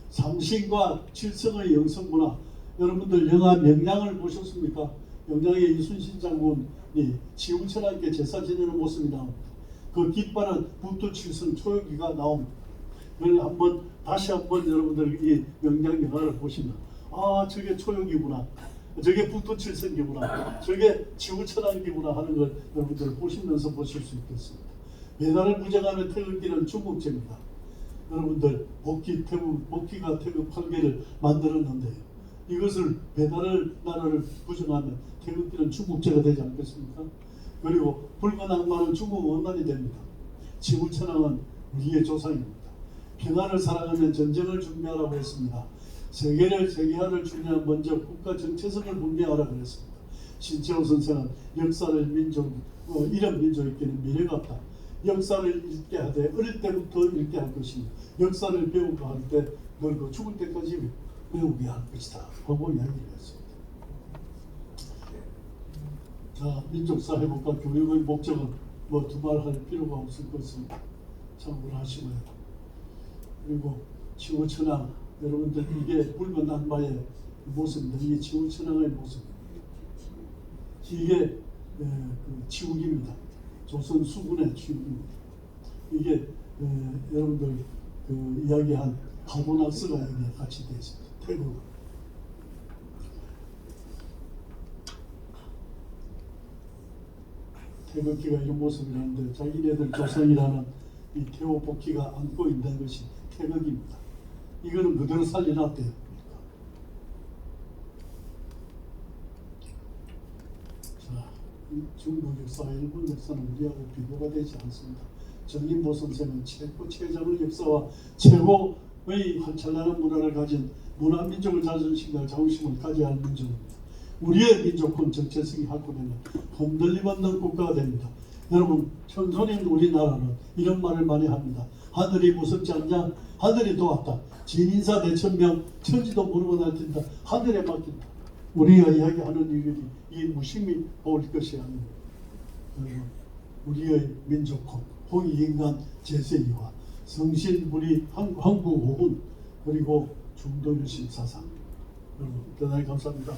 삼신과 칠성의 영성문화, 여러분들 영화 명량을 보셨습니까? 명량의 이순신 장군이 지웅천하께 제사 지내는 모습이 나옵니다. 그 깃발은 북두칠성 초yo기가 나옵니다. 그걸 다시 한번 여러분들 이 명량 영화를 보시면, 아, 저게 초yo기구나, 저게 북두칠성기구나, 저게 지구천왕기구나 하는 걸 여러분들 보시면서 보실 수 있겠습니다. 배달을 부정하는 태극기는 중국제입니다. 여러분들 복귀가 태극 8개를 만들었는데요. 이것을 배달을 나라를 부정하면 태극기는 중국제가 되지 않겠습니까? 그리고 붉은 악마는 중국 원단이 됩니다. 지구천왕은 우리의 조상입니다. 평안을 사랑하면 전쟁을 준비하라고 했습니다. 세계화를 준비하면 먼저 국가 정체성을 분명하라 그랬습니다. 신채호 선생은 역사를 이런 민족에게는 미래가 없다. 역사를 읽게 하되 어릴 때부터 읽게 할 것이며, 역사를 배우고 할 때 늙고 죽을 때까지 배우게 할 것이다 하고 이야기를 했습니다. 자, 민족사 회복과 교육의 목적은 두말할 필요가 없을 것을 참고를 하시고요. 그리고 지구천왕, 여러분들 이게 붉은 악마의 모습입니다. 이게 지구천왕의 모습입니다. 이게 그 지옥입니다. 조선 수군의 지옥입니다. 이게 여러분들 그 이야기한 하도낙스가 여기에 같이 되어 있습니다. 태국. 태극기가 이런 모습이라는데 자기네들 조선이라는 이 태호 복귀가 안고 있는 것이 태극입니다. 이거는 그대로 살려놨대요. 자, 중국 역사와 일본 역사는 우리하고 비교가 되지 않습니다. 정인보 선생은 최장의 역사와 최고의 찬란한 문화를 가진 문화민족의 자존심과 자부심을 가져야 할 민족입니다. 우리의 민족은 정체성이 확보되면 흔들림 없는 국가가 됩니다. 여러분, 천손인 우리나라는 이런 말을 많이 합니다. 하늘이 무섭지 않냐? 하늘이 도왔다. 진인사 대천명, 천지도 모르고 날뛴다. 하늘에 맡긴다. 우리가 이야기하는 이들이 이 무심히 올 것이 아닙니다. 우리의 민족혼, 홍익인간 제세이와 성신부리 한국오훈, 그리고 중도유신 사상. 여러분 대단히 감사합니다.